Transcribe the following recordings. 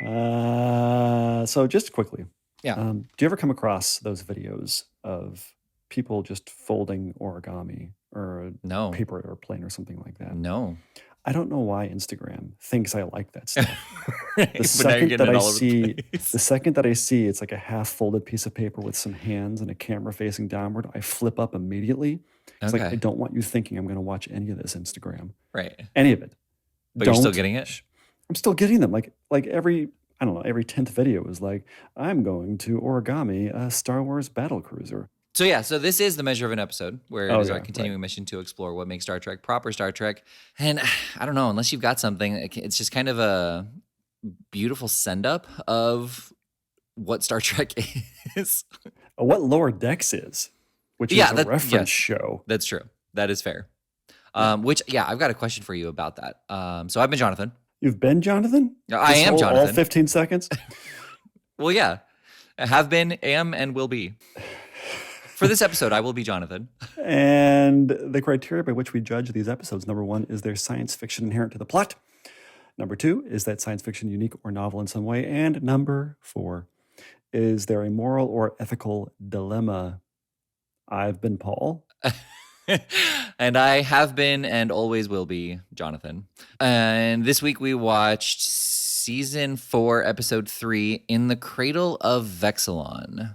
So just quickly, Yeah. do you ever come across those videos of people just folding origami or a No. paper airplane or something like that? No. I don't know why Instagram thinks I like that stuff. Right, The but now you're second getting that it I all over see, the place. the second that I see it's like a half-folded piece of paper with some hands and a camera facing downward, I flip up immediately. It's like, I Okay. don't want you thinking I'm going to watch any of this Instagram, Right. any of it. But you're still getting it? I'm still getting them. Like every, I don't know, every 10th video is like, I'm going to origami a Star Wars battle cruiser. So this is the measure of an episode, where it is our continuing mission to explore what makes Star Trek proper Star Trek. And I don't know, unless you've got something, it's just kind of a beautiful send-up of what Star Trek is. What Lower Decks is, which is a reference show. That's true. That is fair. Which, I've got a question for you about that. So I've been Jonathan. You've been Jonathan? I am Jonathan. All 15 seconds? Well, yeah. I have been, am, and will be. For this episode, I will be Jonathan. And the criteria by which we judge these episodes, number 1, is there science fiction inherent to the plot? Number 2, is that science fiction unique or novel in some way? And number 4, is there a moral or ethical dilemma? I've been Paul. And I have been and always will be Jonathan. And this week we watched season 4, episode 3, In the Cradle of Vexilon.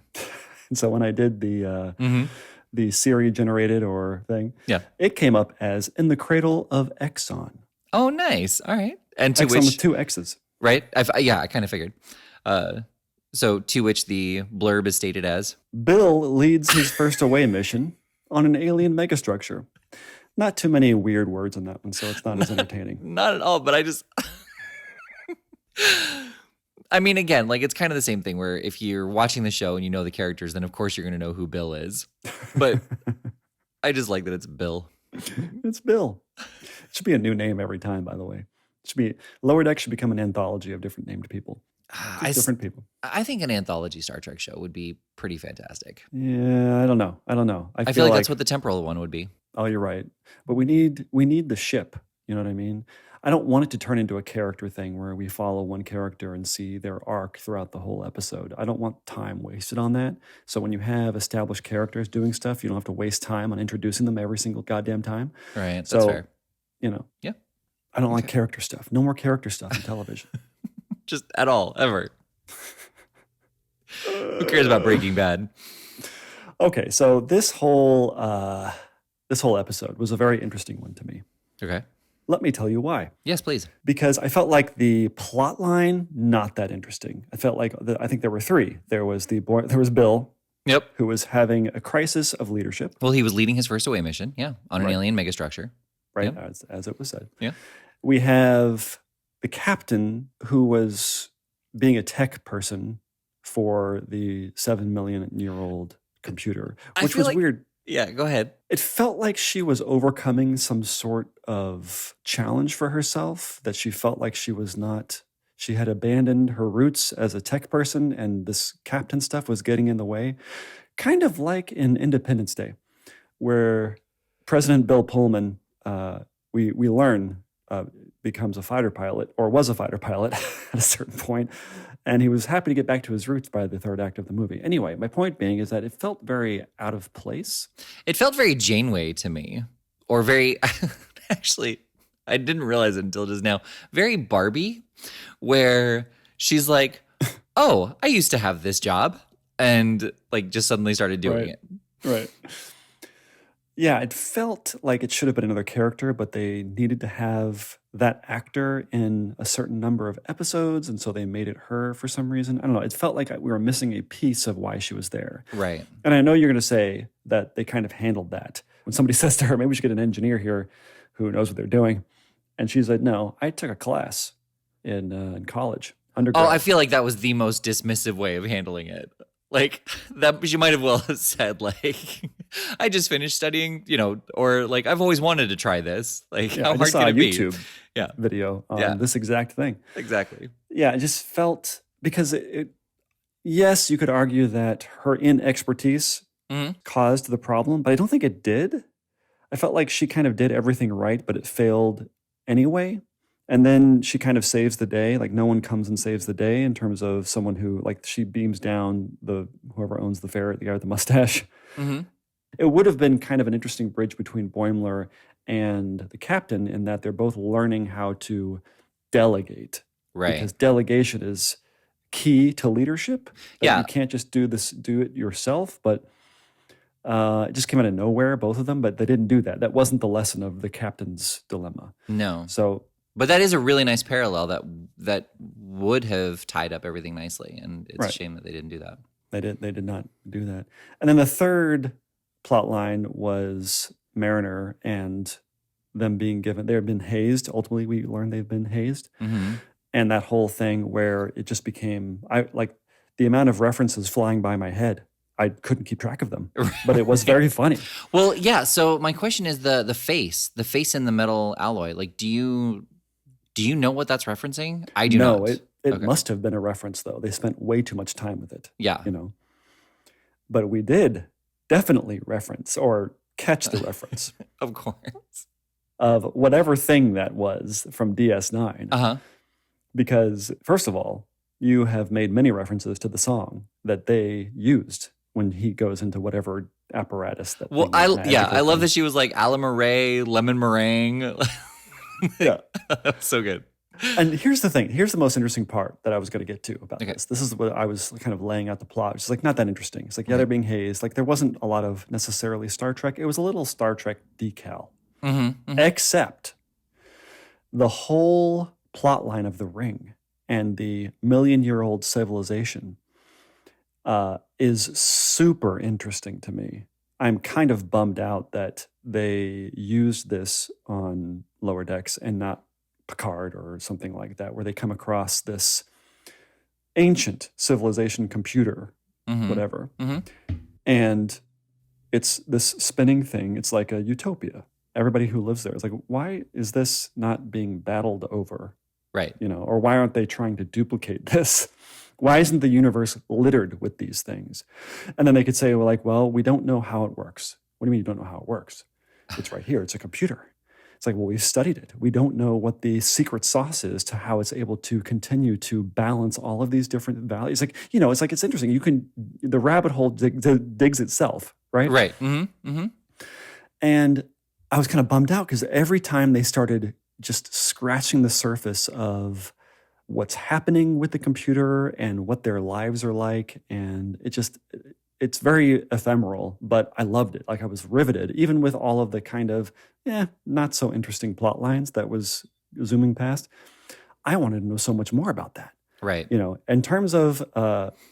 And so when I did the Siri generated or thing, it came up as In the Cradle of Exxon. Oh, nice. All right. And to Exxon which, with 2 X's. Right? I kind of figured. So to which the blurb is stated as, Bill leads his first away mission on an alien megastructure. Not too many weird words on that one, so it's not as entertaining. Not at all, but I just... I mean, again, like it's kind of the same thing where if you're watching the show and you know the characters, then of course you're going to know who Bill is. But I just like that it's Bill. It's Bill. It should be a new name every time, by the way. It should be Lower Deck should become an anthology of different named people. Different people. I think an anthology Star Trek show would be pretty fantastic. Yeah, I don't know. I feel like that's what the temporal one would be. Oh, you're right. But we need the ship. You know what I mean? I don't want it to turn into a character thing where we follow one character and see their arc throughout the whole episode. I don't want time wasted on that. So when you have established characters doing stuff, you don't have to waste time on introducing them every single goddamn time. Right. That's fair. You know. Yeah. I don't like character stuff. No more character stuff in television. Just at all, ever. Who cares about Breaking Bad? Okay, so this whole episode was a very interesting one to me. Okay. Let me tell you why. Yes, please. Because I felt like the plot line, not that interesting. I felt like, I think there were 3. There was Bill. Yep. Who was having a crisis of leadership. Well, he was leading his first away mission, on an alien megastructure. Right, yep. As it was said. Yeah. We have the captain who was being a tech person for the 7 million year old computer, which was weird. Yeah, go ahead. It felt like she was overcoming some sort of challenge for herself, that she felt like she had abandoned her roots as a tech person, and this captain stuff was getting in the way. Kind of like in Independence Day, where President Bill Pullman, we learn, becomes a fighter pilot, or was a fighter pilot at a certain point, and he was happy to get back to his roots by the 3rd act of the movie. Anyway, my point being is that it felt very out of place. It felt very Janeway to me, or very, actually, I didn't realize it until just now, very Barbie, where she's like, oh, I used to have this job, and like just suddenly started doing it. Right. Yeah, it felt like it should have been another character, but they needed to have that actor in a certain number of episodes, and so they made it her for some reason. I don't know. It felt like we were missing a piece of why she was there. Right. And I know you're going to say that they kind of handled that. When somebody says to her, maybe we should get an engineer here who knows what they're doing. And she's like, no, I took a class in college, undergrad. Oh, I feel like that was the most dismissive way of handling it. Like, that she might have well said, like, I just finished studying, or like, I've always wanted to try this. Like, how hard can it be? I saw a YouTube video on this exact thing. Exactly. Yeah, it just felt, because yes, you could argue that her inexpertise caused the problem, but I don't think it did. I felt like she kind of did everything right, but it failed anyway. And then she kind of saves the day. Like no one comes and saves the day in terms of someone who, like, she beams down whoever owns the ferret, the guy with the mustache. Mm-hmm. It would have been kind of an interesting bridge between Boimler and the captain in that they're both learning how to delegate. Right. Because delegation is key to leadership. Yeah. You can't just do it yourself, but it just came out of nowhere, both of them, but they didn't do that. That wasn't the lesson of the captain's dilemma. No. So, but that is a really nice parallel that would have tied up everything nicely, and it's a shame that they didn't do that. They did not do that. And then the third plot line was Mariner and them being given, they've been hazed. Ultimately, we learned they've been hazed. Mm-hmm. And that whole thing where it just became, the amount of references flying by my head, I couldn't keep track of them, but it was very funny. Well, yeah. So my question is the face in the metal alloy. Like, do you know what that's referencing? I do not. No, it must have been a reference though. They spent way too much time with it. Yeah. But we did definitely reference or catch the reference. Of course. Of whatever thing that was from DS9. Uh-huh. Because first of all, you have made many references to the song that they used when he goes into whatever apparatus that. Well, I love that she was like Alamaré, lemon meringue. Yeah, so good. And here's the thing. Here's the most interesting part that I was going to get to about this. This is what I was kind of laying out the plot. It's like not that interesting. It's like, yeah, they're being hazed. Like there wasn't a lot of necessarily Star Trek. It was a little Star Trek decal. Mm-hmm, mm-hmm. Except the whole plot line of the ring and the million-year-old civilization is super interesting to me. I'm kind of bummed out that they used this on Lower Decks and not Picard or something like that, where they come across this ancient civilization computer, whatever. Mm-hmm. And it's this spinning thing. It's like a utopia. Everybody who lives there is like, why is this not being battled over? Right. Or why aren't they trying to duplicate this? Why isn't the universe littered with these things? And then they could say, well, we don't know how it works. What do you mean you don't know how it works? It's right here. It's a computer. It's like, well, we've studied it. We don't know what the secret sauce is to how it's able to continue to balance all of these different values. It's interesting. The rabbit hole digs itself, right? Right. Mm-hmm. Mm-hmm. And I was kind of bummed out because every time they started just scratching the surface of what's happening with the computer and what their lives are like, and it's very ephemeral, but I loved it. Like I was riveted, even with all of the kind of not so interesting plot lines that was zooming past. I wanted to know so much more about that. Right. In terms of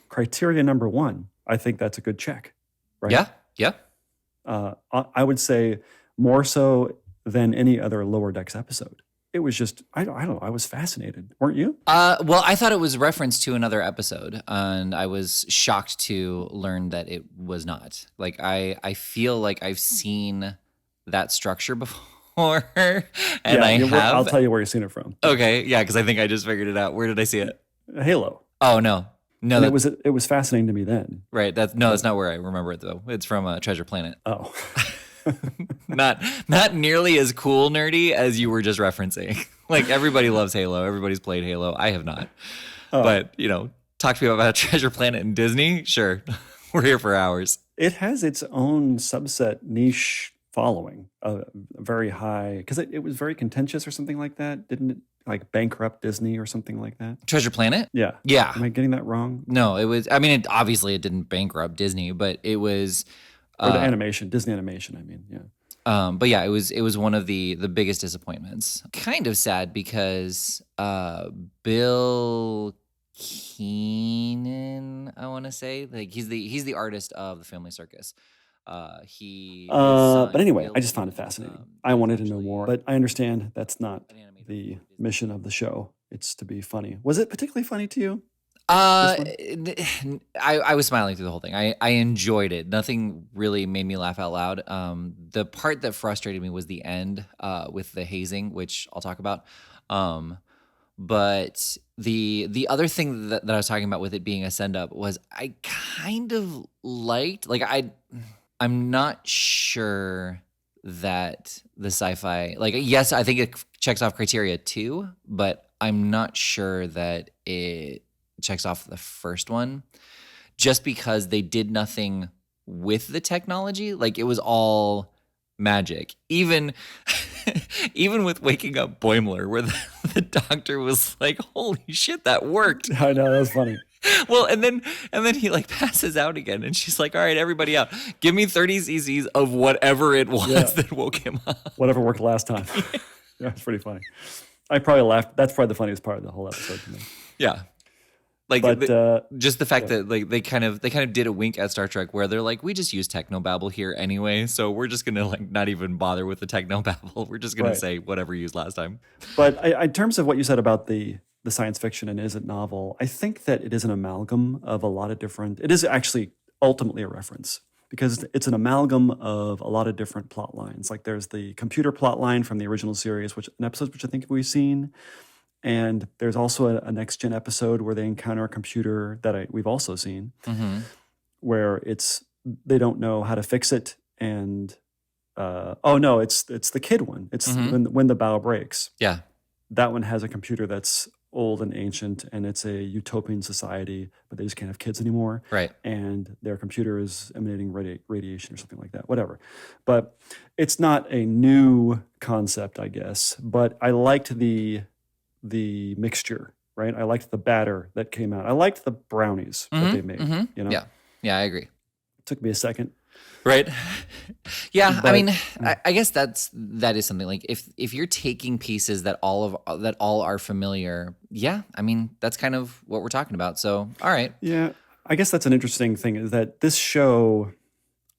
criteria number 1, I think that's a good check. Right. Yeah. Yeah. I would say more so than any other Lower Decks episode. It was just, I don't know, I was fascinated. Weren't you? Well, I thought it was referenced to another episode, and I was shocked to learn that it was not. Like, I feel like I've seen that structure before, and I have. I'll tell you where you've seen it from. Okay, yeah, because I think I just figured it out. Where did I see it? Halo. Oh, no. And it was fascinating to me then. Right, that's not where I remember it, though. It's from Treasure Planet. Oh. Not nearly as cool nerdy as you were just referencing. Like everybody loves Halo. Everybody's played Halo. I have not. But, talk to me about Treasure Planet and Disney. Sure. We're here for hours. It has its own subset niche following, very high, because it was very contentious or something like that. Didn't it like bankrupt Disney or something like that? Treasure Planet? Yeah. Yeah. Am I getting that wrong? No, it was, obviously it didn't bankrupt Disney, but it was... Or the animation, Disney animation, I mean, yeah. But yeah, it was one of the biggest disappointments. Kind of sad because Bill Keenan, I want to say, like he's the artist of the Family Circus. But anyway, I just found it fascinating. I wanted to know more, but I understand that's not the mission of the show. It's to be funny. Was it particularly funny to you? I was smiling through the whole thing. I enjoyed it. Nothing really made me laugh out loud. The part that frustrated me was the end with the hazing, which I'll talk about. But the other thing that I was talking about with it being a send up was I kind of liked, like I'm not sure that the sci-fi, like, yes, I think it checks off criteria too, but I'm not sure that it checks off the first one just because they did nothing with the technology. Like, it was all magic. Even even with waking up Boimler, where the doctor was like, holy shit, that worked. I know, that was funny. Well, and then he like passes out again, and she's like, all right, everybody out. Give me 30 cc's of whatever it was that woke him up. Whatever worked last time. Yeah, it's pretty funny. I probably laughed. That's probably the funniest part of the whole episode to me. Yeah. Like, but, just the fact that like they kind of did a wink at Star Trek where they're like, we just use technobabble here anyway, so we're just gonna like not even bother with the technobabble. We're just gonna say whatever you used last time. But in terms of what you said about the science fiction and is it novel, I think that it is an amalgam of a lot of different. It is actually ultimately a reference because it's an amalgam of a lot of different plot lines. Like there's the computer plot line from the original series, which an episode which I think we've seen. And there's also a next gen episode where they encounter a computer that we've also seen, where they don't know how to fix it, and it's the kid one. It's when the bow breaks. Yeah, that one has a computer that's old and ancient, and it's a utopian society, but they just can't have kids anymore. Right, and their computer is emanating radiation or something like that. Whatever, but it's not a new concept, I guess. But I liked the mixture, right? I liked the batter that came out. I liked the brownies that they made. You know? Yeah, I agree. It took me a second, right? Yeah, but, I mean, I guess that is something. Like if you're taking pieces that all are familiar, yeah, I mean that's kind of what we're talking about. So, all right, yeah, I guess that's an interesting thing is that this show,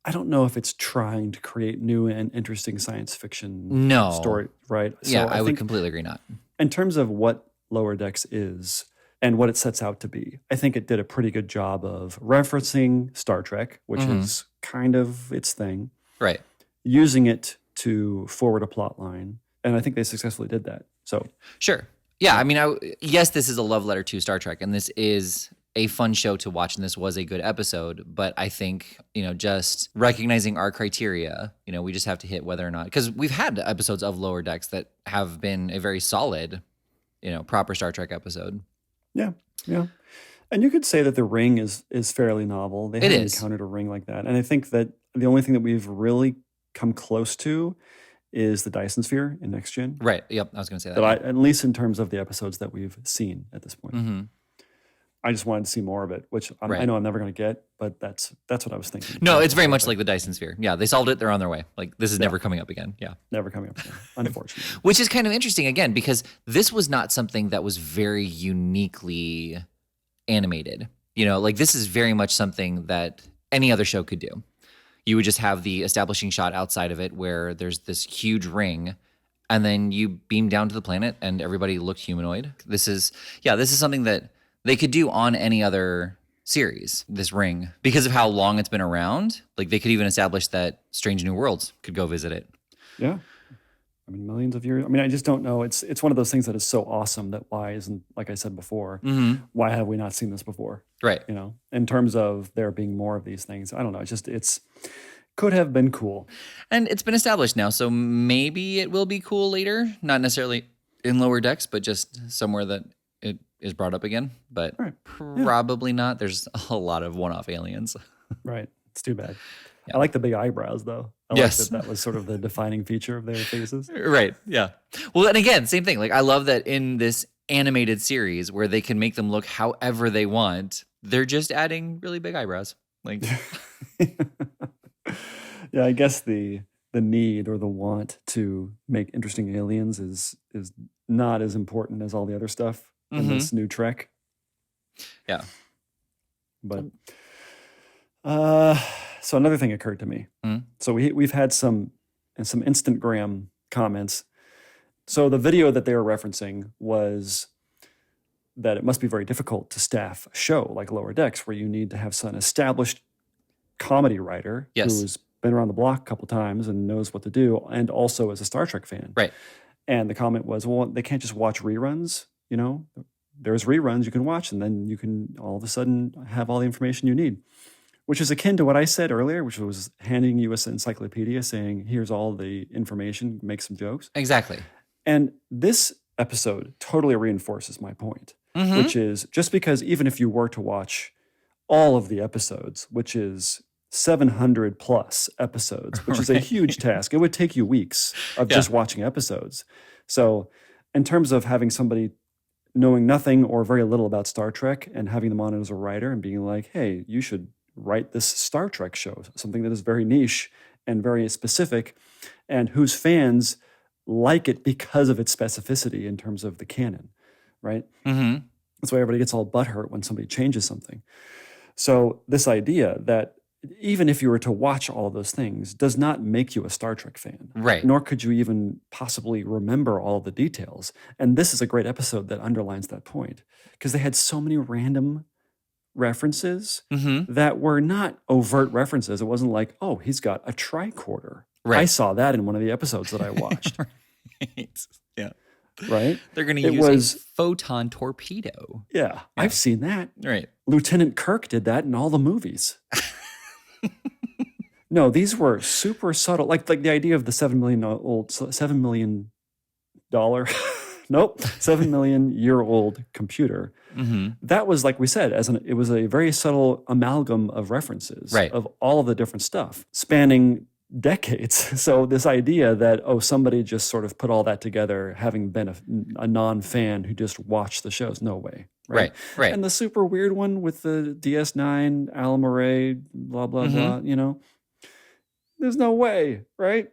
I don't know if it's trying to create new and interesting science fiction story, right? So yeah, I would completely agree. Not in terms of what Lower Decks is and what it sets out to be. I think it did a pretty good job of referencing Star Trek, which is kind of its thing. Right. Using it to forward a plot line. And I think they successfully did that. So sure. Yeah, I mean, yes, this is a love letter to Star Trek, and this is a fun show to watch, and this was a good episode. But I think, just recognizing our criteria, we just have to hit whether or not, because we've had episodes of Lower Decks that have been a very solid, proper Star Trek episode. Yeah, yeah. And you could say that the ring is fairly novel. They haven't encountered a ring like that. And I think that the only thing that we've really come close to is the Dyson Sphere in Next Gen. Right. Yep. I was going to say that. At least in terms of the episodes that we've seen at this point. I just wanted to see more of it, which I know I'm never going to get, but that's what I was thinking. No, it's very much like the Dyson Sphere. Yeah, they solved it. They're on their way. Like, this is never coming up again. Yeah. Never coming up again, unfortunately. Which is kind of interesting, again, because this was not something that was very uniquely animated. Like, this is very much something that any other show could do. You would just have the establishing shot outside of it where there's this huge ring, and then you beam down to the planet and everybody looked humanoid. This is something that they could do on any other series, this ring, because of how long it's been around. Like, they could even establish that Strange New Worlds could go visit it. Yeah. I mean, millions of years. I mean, I just don't know. It's one of those things that is so awesome that why isn't, like I said before, why have we not seen this before? Right. In terms of there being more of these things. I don't know. It's could have been cool. And it's been established now, so maybe it will be cool later. Not necessarily in Lower Decks, but just somewhere that it is brought up again. But probably not. There's a lot of one-off aliens. Right. It's too bad. Yeah. I like the big eyebrows, though. I like that was sort of the defining feature of their faces. Right, yeah. Well, and again, same thing. Like, I love that in this animated series where they can make them look however they want, they're just adding really big eyebrows. Like, yeah, I guess the need or the want to make interesting aliens is not as important as all the other stuff in this new Trek. Yeah. But so another thing occurred to me. So we've had some Instagram comments. So the video that they were referencing was that it must be very difficult to staff a show like Lower Decks, where you need to have some established comedy writer who's been around the block a couple times and knows what to do, and also is a Star Trek fan. Right. And the comment was, well, they can't just watch reruns. There's reruns you can watch, and then you can all of a sudden have all the information you need. which is akin to what I said earlier, which was handing you an encyclopedia saying, here's all the information, make some jokes. Exactly. And this episode totally reinforces my point, which is just because even if you were to watch all of the episodes, which is 700 plus episodes, which is a huge task, it would take you weeks of just watching episodes. So in terms of having somebody knowing nothing or very little about Star Trek and having them on as a writer and being like, hey, you should write this Star Trek show, something that is very niche and very specific and whose fans like it because of its specificity in terms of the canon, right? That's why everybody gets all butthurt when somebody changes something. So this idea that even if you were to watch all of those things does not make you a Star Trek fan. Right. Nor could you even possibly remember all the details. And this is a great episode that underlines that point because they had so many random references that were not overt references. It wasn't like, oh, he's got a tricorder. Right. I saw that in one of the episodes that I watched. Right. Yeah. Right? They're going to use a photon torpedo. Yeah, I've seen that. Right. Lieutenant Kirk did that in all the movies. No, these were super subtle. Like the idea of the $7 million nope, 7 million year old computer. That was, like we said, it was a very subtle amalgam of references of all of the different stuff spanning decades. So this idea that, oh, somebody just sort of put all that together, having been a non-fan who just watched the shows, no way. Right. And the super weird one with the DS9, Alan Murray, blah, blah, blah, you know, there's no way, right?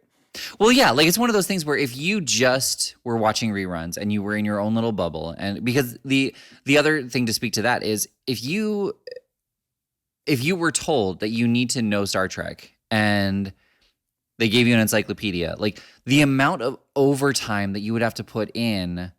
Well, yeah, like it's one of those things where if you just were watching reruns and you were in your own little bubble, and because the other thing to speak to that is if you were told that you need to know Star Trek and they gave you an encyclopedia, like the amount of overtime that you would have to put in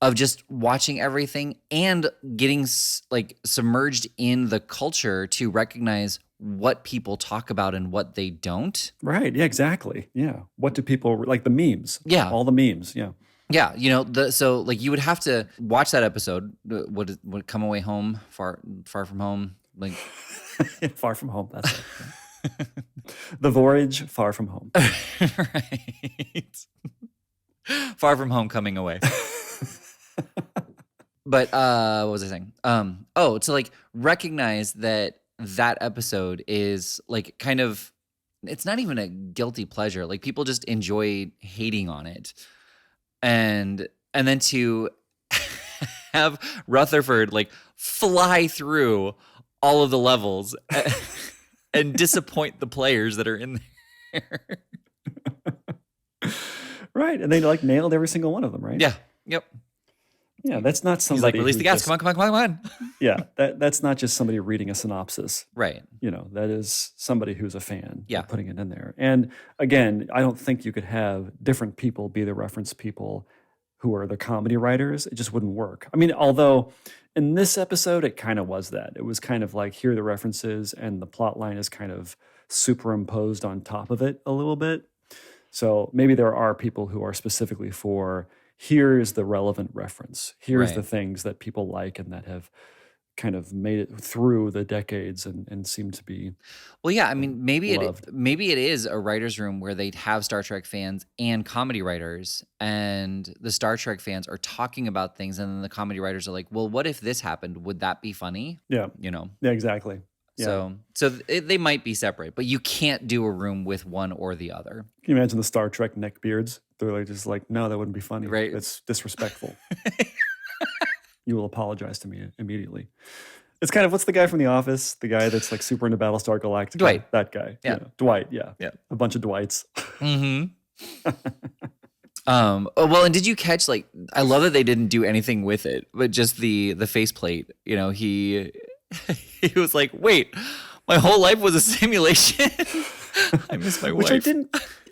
of just watching everything and getting like submerged in the culture to recognize what people talk about and what they don't. Right. Yeah, exactly. Yeah. What do people like the memes? Yeah. All the memes. Yeah. Yeah. You know, so like you would have to watch that episode. Would Come Away Home, Far From Home, like Far From Home. That's it. The Voyage, Far From Home. Right. Far From Home, Coming Away. But what was I saying? To like recognize that episode is like kind of, it's not even a guilty pleasure. Like people just enjoy hating on it. And then to have Rutherford like fly through all of the levels and disappoint the players that are in there. Right. And they like nailed every single one of them, right? Yeah. Yep. Yeah, that's not somebody. He's like, release the gas. Come on. Yeah, that's not just somebody reading a synopsis. Right. You know, that is somebody who's a fan. Yeah. Putting it in there. And again, I don't think you could have different people be the reference people who are the comedy writers. It just wouldn't work. I mean, although in this episode, it kind of was that. It was kind of like, here are the references, and the plot line is kind of superimposed on top of it a little bit. So maybe there are people who are specifically for, here's the relevant reference. Here's the things that people like and that have kind of made it through the decades and seem to be well, yeah, I mean, maybe it is a writer's room where they'd have Star Trek fans and comedy writers, and the Star Trek fans are talking about things, and then the comedy writers are like, well, what if this happened? Would that be funny? Yeah. You know? Yeah, exactly. Yeah. So they might be separate, but you can't do a room with one or the other. Can you imagine the Star Trek neckbeards? They're like, just like, no, that wouldn't be funny. Right. It's disrespectful. You will apologize to me immediately. It's kind of, what's the guy from The Office? The guy that's like super into Battlestar Galactica? Dwight. That guy. Yeah. You know, Dwight, yeah. Yeah. A bunch of Dwights. Well, and did you catch, like, I love that they didn't do anything with it, but just the faceplate, you know, he was like, wait, my whole life was a simulation. I miss my wife. Which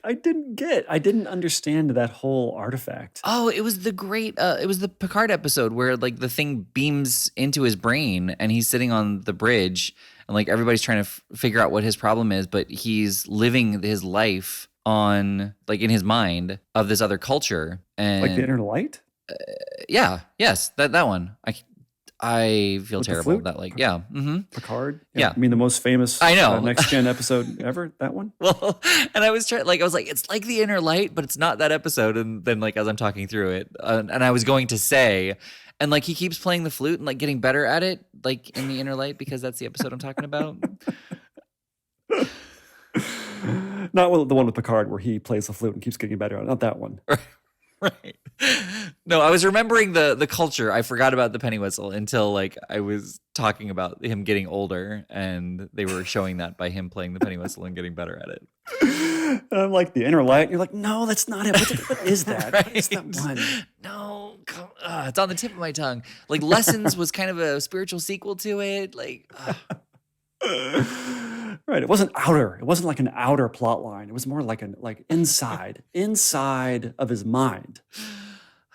I didn't get. I didn't understand that whole artifact. Oh, it was the great, it was the Picard episode where like the thing beams into his brain and he's sitting on the bridge and like everybody's trying to figure out what his problem is, but he's living his life on like in his mind of this other culture. And like the Inner Light? Yes, that one. I feel With the terrible. flute? That like, yeah. Picard? Yeah. I mean, the most famous I know. Next Gen episode ever? That one? Well, and I was like, it's like the Inner Light, but it's not that episode. And then like, as I'm talking through it, and I was going to say, and like, he keeps playing the flute and like getting better at it, like in the Inner Light, because that's the episode I'm talking about. Not the one with Picard where he plays the flute and keeps getting better at it. Not that one. Right. No, I was remembering the culture. I forgot about the penny whistle until like I was talking about him getting older, and they were showing that by him playing the penny whistle and getting better at it. And I'm like, the Inner Light. And you're like, no, that's not it. What is that? Right? What is that one? No, it's on the tip of my tongue. Like Lessons was kind of a spiritual sequel to it. Like, Right. It wasn't outer. It wasn't like an outer plot line. It was more like inside of his mind.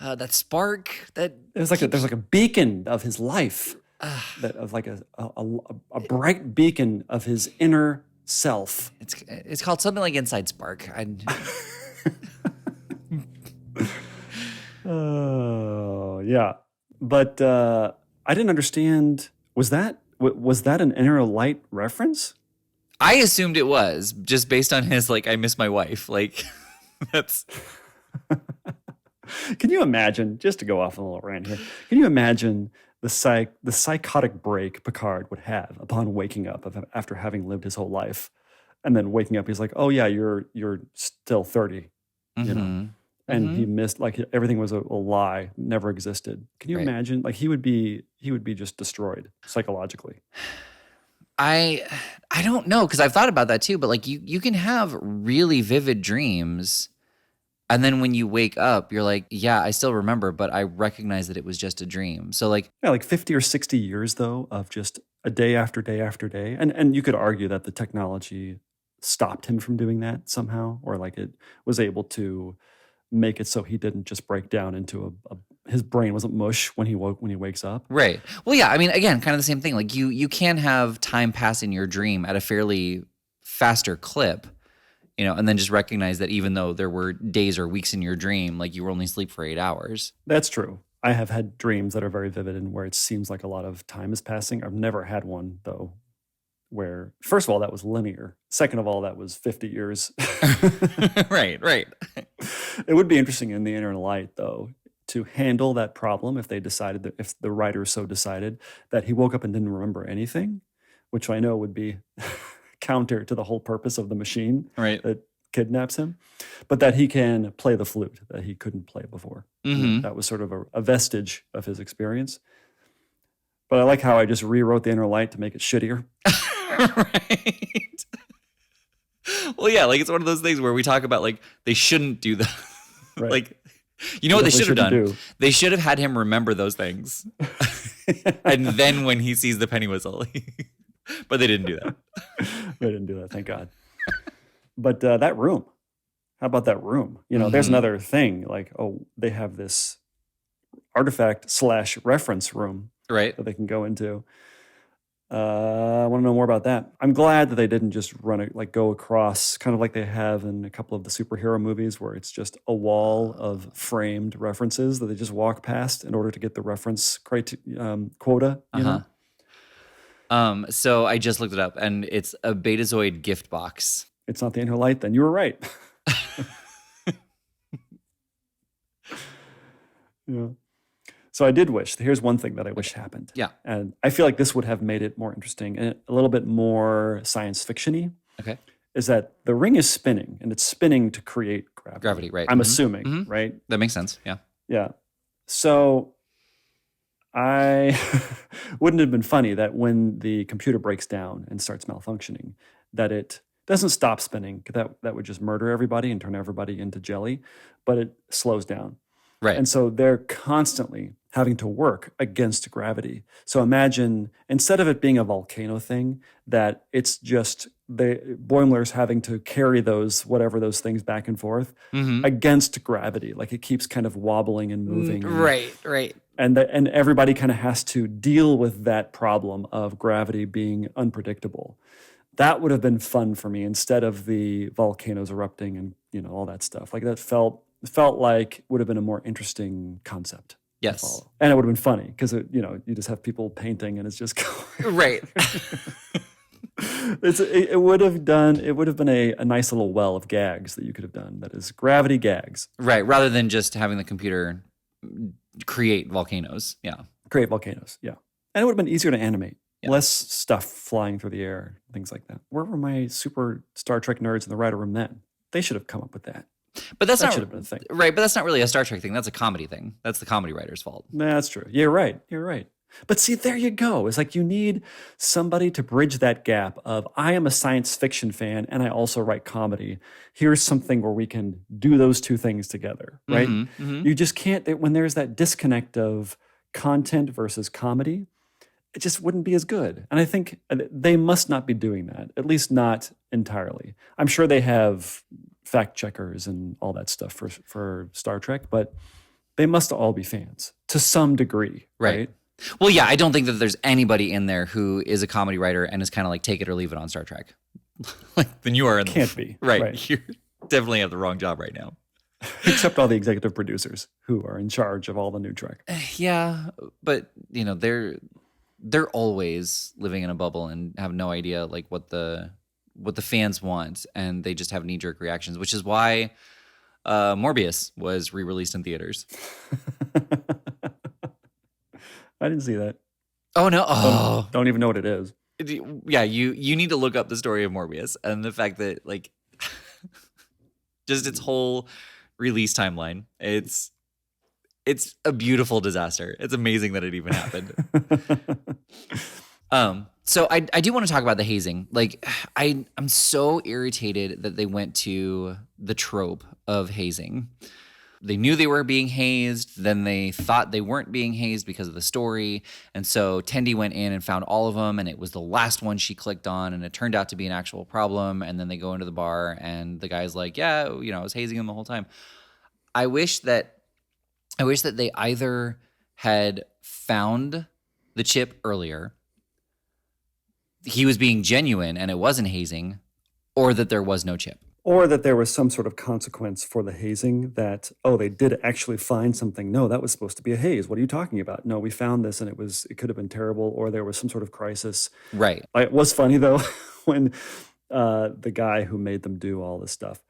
that spark that There's like a beacon of his life, of like a bright beacon of his inner self. it's called something like Inside Spark. Oh yeah, but I didn't understand. Was that an Inner Light reference? I assumed it was just based on his like I miss my wife. Like that's. Can you imagine, just to go off on a little rant here, can you imagine the psychotic break Picard would have upon waking up after having lived his whole life, and then waking up, he's like, oh yeah, you're still 30, you know, and he missed, like, everything was a lie, never existed. Can you imagine? Like, he would be just destroyed psychologically. I don't know, because I've thought about that too, but like you can have really vivid dreams, and then when you wake up, you're like, yeah, I still remember, but I recognize that it was just a dream. So like, yeah, like 50 or 60 years though of just a day after day after day, and you could argue that the technology stopped him from doing that somehow, or like it was able to make it so he didn't just break down into his brain wasn't mush when he wakes up. Right. Well, yeah. I mean, again, kind of the same thing. Like you can have time pass in your dream at a fairly faster clip, you know, and then just recognize that even though there were days or weeks in your dream, like you were only asleep for 8 hours. That's true. I have had dreams that are very vivid and where it seems like a lot of time is passing. I've never had one though where, first of all, that was linear. Second of all, that was 50 years. Right. It would be interesting in the Inner Light, though, to handle that problem if the writer so decided that he woke up and didn't remember anything, which I know would be counter to the whole purpose of the machine that kidnaps him, but that he can play the flute that he couldn't play before. That was sort of a vestige of his experience. But I like how I just rewrote the Inner Light to make it shittier. Right. Well, yeah, like it's one of those things where we talk about like they shouldn't do that. Right. Like, you know what they should have done? Do. They should have had him remember those things. And then when he sees the penny whistle. But they didn't do that. They didn't do that, thank God. But that room, how about that room? You know, there's another thing, like, oh, they have this artifact / reference room that they can go into. I want to know more about that. I'm glad that they didn't just go across, kind of like they have in a couple of the superhero movies, where it's just a wall of framed references that they just walk past in order to get the reference quota. You know? So I just looked it up, and it's a Betazoid gift box. It's not the Inner Light, then you were right. Yeah. So I did wish, here's one thing that I wish happened. Yeah. And I feel like this would have made it more interesting and a little bit more science fiction-y. Okay. Is that the ring is spinning, and it's spinning to create gravity. Gravity, right. I'm assuming, right? That makes sense, yeah. Yeah. So I wouldn't have been funny that when the computer breaks down and starts malfunctioning, that it doesn't stop spinning. That would just murder everybody and turn everybody into jelly, but it slows down. Right. And so they're constantly having to work against gravity. So imagine, instead of it being a volcano thing, that it's just the Boimler's having to carry whatever those things back and forth against gravity. Like it keeps kind of wobbling and moving. Right. And everybody kind of has to deal with that problem of gravity being unpredictable. That would have been fun for me instead of the volcanoes erupting and, you know, all that stuff. Like that felt like would have been a more interesting concept. Yes. follow. And it would have been funny because, you just have people painting and it's just Right. it would have been a nice little well of gags that you could have done. That is gravity gags. Right. Rather than just having the computer create volcanoes. Yeah. Create volcanoes. Yeah. And it would have been easier to animate. Yeah. Less stuff flying through the air, things like that. Where were my super Star Trek nerds in the writer room then? They should have come up with that. But that should have been a thing. Right, but that's not really a Star Trek thing. That's a comedy thing. That's the comedy writer's fault. That's true. You're right. But see, there you go. It's like you need somebody to bridge that gap of I am a science fiction fan and I also write comedy. Here's something where we can do those two things together, right? You just can't, when there's that disconnect of content versus comedy, it just wouldn't be as good. And I think they must not be doing that, at least not entirely. I'm sure they have fact checkers and all that stuff for Star Trek, but they must all be fans to some degree, right? Well, yeah, I don't think that there's anybody in there who is a comedy writer and is kind of like take it or leave it on Star Trek. Like, then you are in the... Can't be. Right. You definitely have the wrong job right now. Except all the executive producers who are in charge of all the new Trek. Yeah, but, they're always living in a bubble and have no idea like what the fans want, and they just have knee-jerk reactions, which is why Morbius was re-released in theaters. I didn't see that. Oh no! Oh, don't even know what it is. Yeah, you need to look up the story of Morbius and the fact that like just its whole release timeline. It's a beautiful disaster. It's amazing that it even happened. So I do want to talk about the hazing. Like I'm so irritated that they went to the trope of hazing. They knew they were being hazed, then they thought they weren't being hazed because of the story. And so Tendi went in and found all of them, and it was the last one she clicked on, and it turned out to be an actual problem. And then they go into the bar, and the guy's like, yeah, I was hazing him the whole time. I wish that they either had found the chip earlier, he was being genuine and it wasn't hazing, or that there was no chip. Or that there was some sort of consequence for the hazing that, they did actually find something. No, that was supposed to be a haze. What are you talking about? No, we found this and it could have been terrible, or there was some sort of crisis. Right. It was funny though, when the guy who made them do all this stuff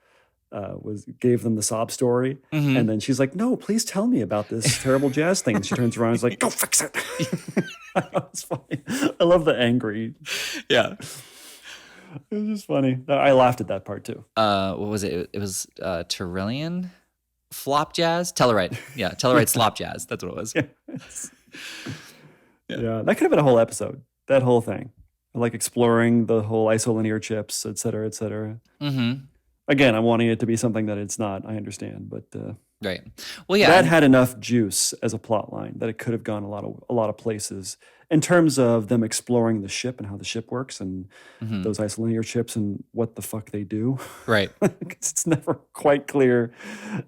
gave them the sob story. Mm-hmm. And then she's like, no, please tell me about this terrible jazz thing. And she turns around and is like, go fix it. It's funny. I love the angry. Yeah. It was just funny. I laughed at that part too. What was it? It was Trillian flop jazz? Telluride. Yeah, Telluride slop jazz. That's what it was. Yeah, that could have been a whole episode. That whole thing. Like exploring the whole isolinear chips, et cetera, et cetera. Mm-hmm. Again, I'm wanting it to be something that it's not. I understand, but right. Well, yeah, that had enough juice as a plot line that it could have gone a lot of places in terms of them exploring the ship and how the ship works and those isolinear chips and what the fuck they do. Right. It's never quite clear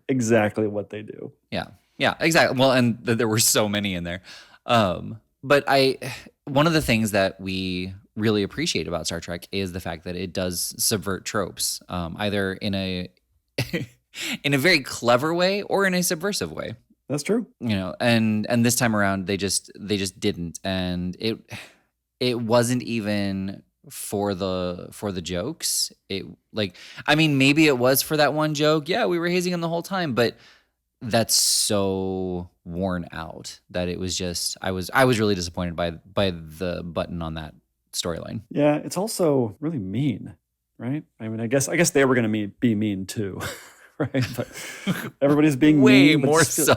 exactly what they do. Yeah, exactly. Well, and there were so many in there. But one of the things that we really appreciate about Star Trek is the fact that it does subvert tropes, either in a in a very clever way or in a subversive way. That's true. And this time around they just didn't, and it wasn't even for the jokes. Maybe it was for that one joke. Yeah, we were hazing him the whole time, but that's so worn out that it was just I was really disappointed by the button on that storyline. Yeah, it's also really mean, right? I mean, I guess they were going to be mean too. Right, but everybody's being way mean, more so.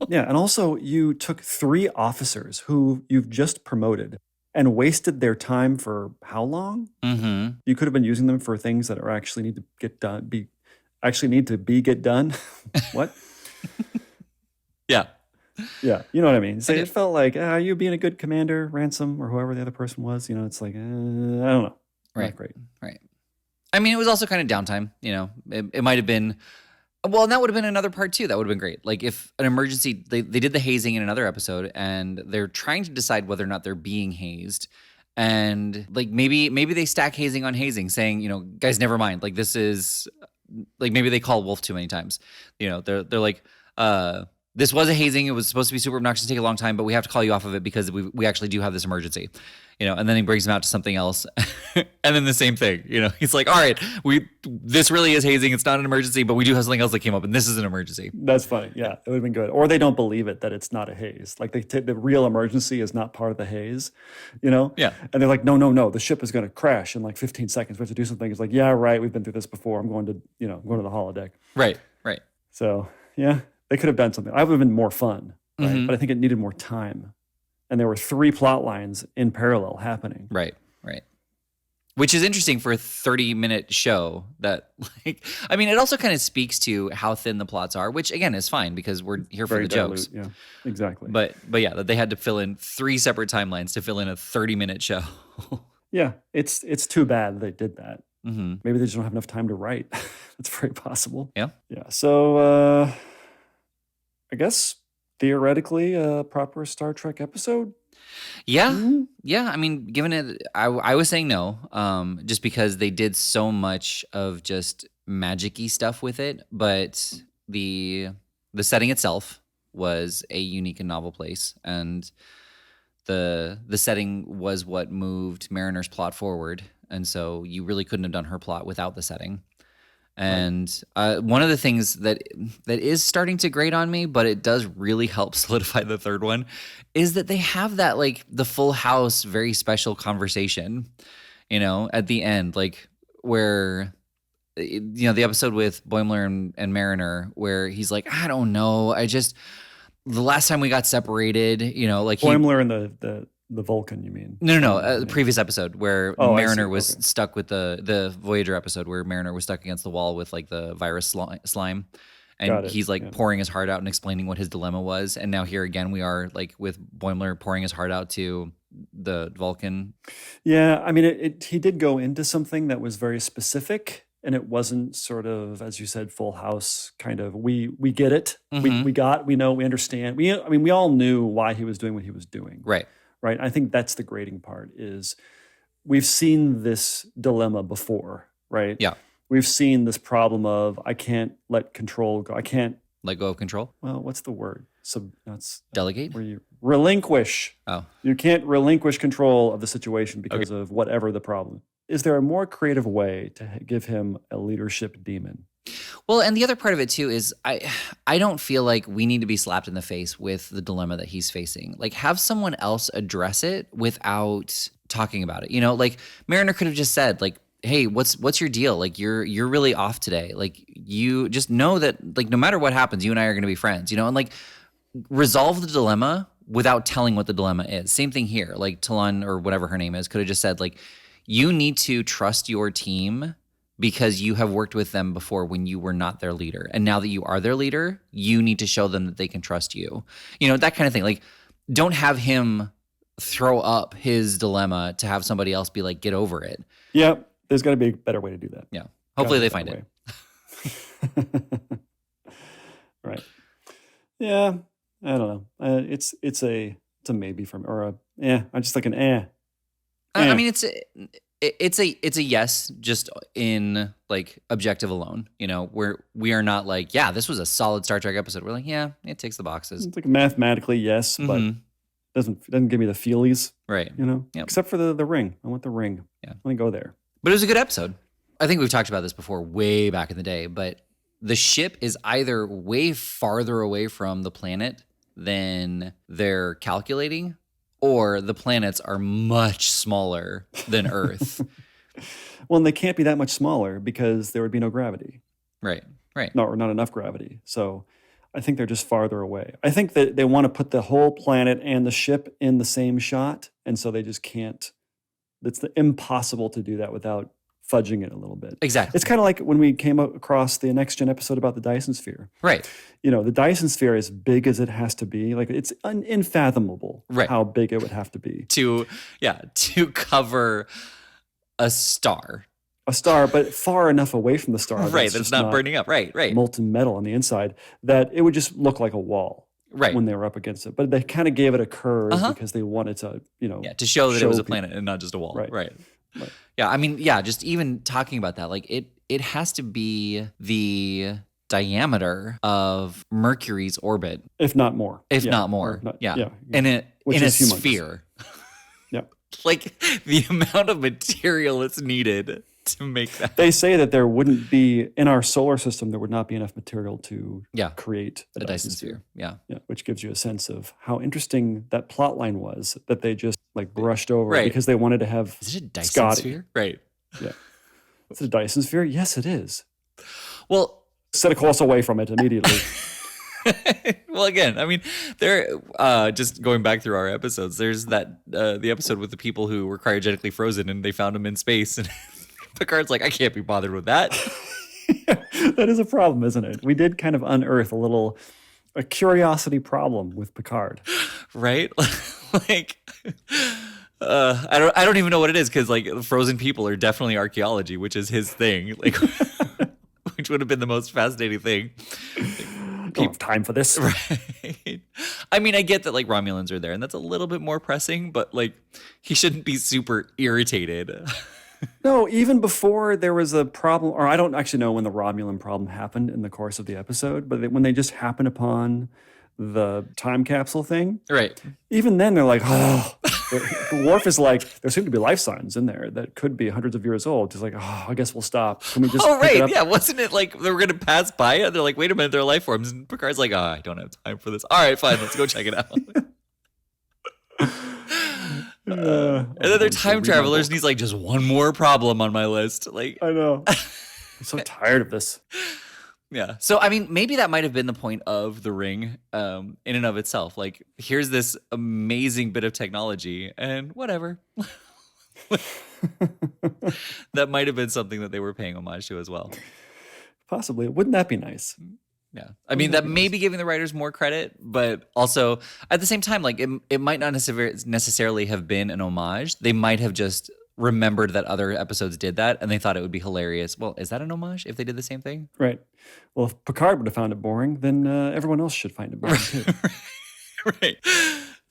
Yeah, and also you took 3 officers who you've just promoted and wasted their time for how long? Mm-hmm. You could have been using them for things that are actually need to get done. Get done. What? Yeah, you know what I mean. So it felt like, are you being a good commander, Ransom, or whoever the other person was? It's like I don't know. Right, not great. Right. I mean, it was also kind of downtime. It might have been. Well, and that would have been another part too. That would have been great. Like if an emergency, they did the hazing in another episode, and they're trying to decide whether or not they're being hazed, and like maybe they stack hazing on hazing, saying, guys, never mind. Like this is, like maybe they call Wolf too many times. They're like, this was a hazing. It was supposed to be super obnoxious, take a long time, but we have to call you off of it because we actually do have this emergency, and then he brings him out to something else. And then the same thing, he's like, all right, this really is hazing. It's not an emergency, but we do have something else that came up and this is an emergency. That's funny. Yeah, it would have been good. Or they don't believe it, that it's not a haze. Like the real emergency is not part of the haze, Yeah. And they're like, no, the ship is going to crash in like 15 seconds. We have to do something. It's like, yeah, right. We've been through this before. I'm going to the holodeck. Right. So yeah, they could have done something. I would have been more fun, right? Mm-hmm. But I think it needed more time. And there were 3 plot lines in parallel happening. Right. Which is interesting for a 30-minute show that, it also kind of speaks to how thin the plots are, which again is fine because we're here for the jokes. Yeah, exactly. But yeah, that they had to fill in 3 separate timelines to fill in a 30-minute show. Yeah, it's too bad they did that. Mm-hmm. Maybe they just don't have enough time to write. That's very possible. Yeah. So I guess theoretically a proper Star Trek episode. Yeah. Mm-hmm. Yeah. Given it, I was saying no, just because they did so much of just magic-y stuff with it. But the setting itself was a unique and novel place. And the setting was what moved Mariner's plot forward. And so you really couldn't have done her plot without the setting. And one of the things that is starting to grate on me, but it does really help solidify the third one, is that they have that the Full House very special conversation, at the end, where the episode with Boimler and Mariner, where he's like, I don't know, the last time we got separated, Boimler and the Vulcan, you mean? No. The previous episode where Mariner was Okay. stuck with the Voyager episode where Mariner was stuck against the wall with the virus slime. And he's pouring his heart out and explaining what his dilemma was. And now here again, we are with Boimler pouring his heart out to the Vulcan. Yeah, he did go into something that was very specific, and it wasn't sort of, as you said, Full House kind of, we get it. Mm-hmm. We know, we understand. We all knew why he was doing what he was doing. Right. Right. I think that's the grating part is we've seen this dilemma before, right? Yeah. We've seen this problem of I can't let control go. I can't let go of control. Well, what's the word? That's delegate. Where you relinquish. Oh, you can't relinquish control of the situation because of whatever the problem. Is there a more creative way to give him a leadership demon? Well, and the other part of it too is I don't feel like we need to be slapped in the face with the dilemma that he's facing. Have someone else address it without talking about it. Mariner could have just said hey, what's your deal? You're really off today. You just know that no matter what happens, you and I are going to be friends, and resolve the dilemma without telling what the dilemma is. Same thing here. Talon or whatever her name is could have just said you need to trust your team because you have worked with them before when you were not their leader. And now that you are their leader, you need to show them that they can trust you. That kind of thing. Don't have him throw up his dilemma to have somebody else be get over it. Yeah, there's got to be a better way to do that. Yeah. Hopefully they find it. Right. Yeah, I don't know. It's a maybe from, or I'm just like an it's a yes, just in objective alone. Where we are not this was a solid Star Trek episode. We're yeah, it ticks the boxes. It's mathematically yes, but doesn't give me the feelies. Right. Yep. Except for the ring. I want the ring. Yeah. I want to go there. But it was a good episode. I think we've talked about this before way back in the day, but the ship is either way farther away from the planet than they're calculating, or the planets are much smaller than Earth. Well, and they can't be that much smaller because there would be no gravity. Right. No, or not enough gravity. So I think they're just farther away. I think that they want to put the whole planet and the ship in the same shot, and so they just can't. It's impossible to do that without fudging it a little bit. Exactly. It's kind of like when we came across the Next Gen episode about the Dyson Sphere. Right. The Dyson Sphere is big as it has to be. It's unfathomable how big it would have to be. To cover a star. A star, but far enough away from the star. That's not burning up. Right. Molten metal on the inside, that it would just look like a wall. Right. When they were up against it. But they kind of gave it a curve because they wanted to, to show that it was a planet and not just a wall. Right. Yeah, just even talking about that, it has to be the diameter of Mercury's orbit, if not more. if not more. Yeah. Which in a is humongous. sphere. Yeah. Like the amount of material that's needed to make that. They say that there wouldn't be, in our solar system, there would not be enough material to create a Dyson sphere. Yeah. Which gives you a sense of how interesting that plot line was that they just like brushed over because they wanted to have Is it a Dyson Scotty. sphere? Right. Yeah. Is it a Dyson sphere? Yes, it is. Well, set a course away from it immediately. Well, again, I mean, there. Just going back through our episodes, there's that the episode with the people who were cryogenically frozen and they found them in space, and Picard's like, I can't be bothered with that. That is a problem, isn't it? We did kind of unearth a curiosity problem with Picard, right? Like, I don't even know what it is because like frozen people are definitely archaeology, which is his thing. Like, which would have been the most fascinating thing. Don't have time for this. Right. I mean, I get that like Romulans are there and that's a little bit more pressing, but like he shouldn't be super irritated. No, even before there was a problem, or I don't actually know when the Romulan problem happened in the course of the episode, but when they just happened upon the time capsule thing, right? Even then they're like, oh, Worf is like, there seem to be life signs in there that could be hundreds of years old. He's like, oh, I guess we'll stop. Can we just pick it up? Yeah. Wasn't it like they were going to pass by it? They're like, wait a minute, they're life forms. And Picard's like, oh, I don't have time for this. All right, fine, let's go check it out. And then they're time travelers, and he's like, just one more problem on my list. Like, I know. I'm so tired of this. Yeah. So, I mean, maybe that might have been the point of the ring in and of itself. Like, here's this amazing bit of technology and whatever. That might have been something that they were paying homage to as well. Possibly. Wouldn't that be nice? Yeah. I mean, that may be giving the writers more credit, but also at the same time, like it might not necessarily have been an homage. They might have just remembered that other episodes did that and they thought it would be hilarious. Well, is that an homage if they did the same thing? Right. Well, if Picard would have found it boring, then everyone else should find it boring too. Right.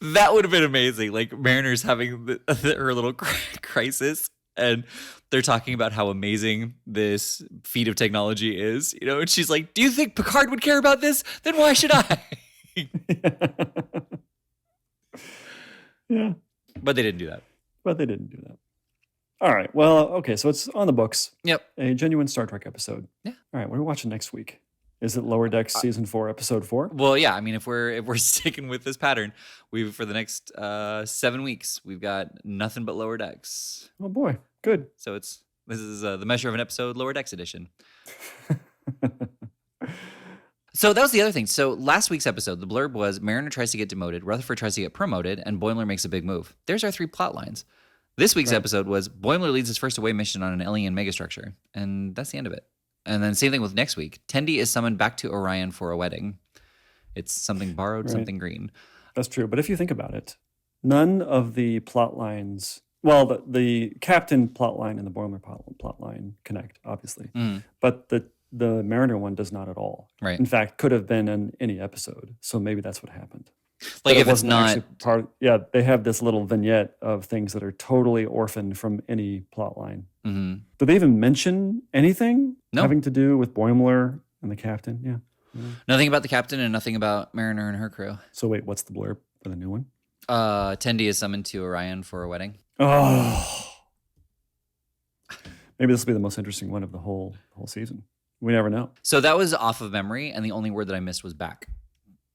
That would have been amazing. Like Mariner's having her little crisis and they're talking about how amazing this feat of technology is, you know, and she's like, do you think Picard would care about this? Then why should I? Yeah. But they didn't do that. All right. Well, okay. So it's on the books. Yep. A genuine Star Trek episode. Yeah. All right. What are we watching next week? Is it Lower Decks season 4, episode 4? Well, yeah. I mean, if we're sticking with this pattern, for the next 7 weeks, we've got nothing but Lower Decks. Oh boy. Good. So this is the Measure of an Episode Lower Decks edition. So that was the other thing. So last week's episode, the blurb was Mariner tries to get demoted, Rutherford tries to get promoted, and Boimler makes a big move. There's our 3 plot lines. This week's episode was Boimler leads his first away mission on an alien megastructure, and that's the end of it. And then same thing with next week. Tendi is summoned back to Orion for a wedding. It's something borrowed, something green. That's true. But if you think about it, none of the plot lines, well, the Captain plot line and the Boimler plot line connect, obviously. But the Mariner one does not at all. Right. In fact, could have been in any episode. So maybe that's what happened. Like if it's not they have this little vignette of things that are totally orphaned from any plot line. Mm-hmm. Do they even mention anything having to do with Boimler and the Captain? Yeah. Nothing about the Captain and nothing about Mariner and her crew. So wait, what's the blurb for the new one? Tendi is summoned to Orion for a wedding. Oh. Maybe this will be the most interesting one of the whole season. We never know. So that was off of memory, and the only word that I missed was back.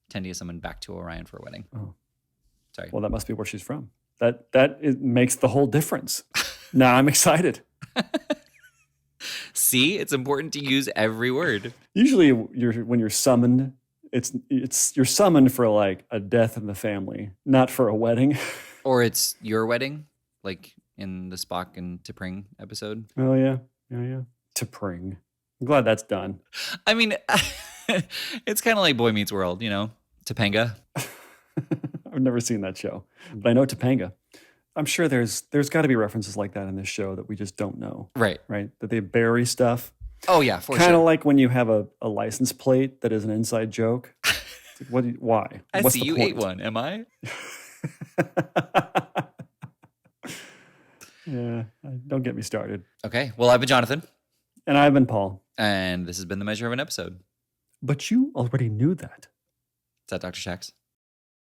Tendi is summoned back to Orion for a wedding. Oh. Sorry. Well, that must be where she's from. That makes the whole difference. Now I'm excited. See, it's important to use every word. Usually, when you're summoned, you're summoned for like a death in the family, not for a wedding. Or it's your wedding, like in the Spock and T'Pring episode. Oh yeah. T'Pring. I'm glad that's done. I mean, it's kind of like Boy Meets World, you know, Topanga. I've never seen that show, but I know Topanga. I'm sure there's got to be references like that in this show that we just don't know. Right. That they bury stuff. Oh yeah, for kind sure. of like when you have a license plate that is an inside joke. It's like, why? I What's see the you point? ate one. Am I? Yeah, don't get me started. Okay. Well, I've been Jonathan. And I've been Paul. And this has been The Measure of an Episode. But you already knew that. Is that Dr. Shax?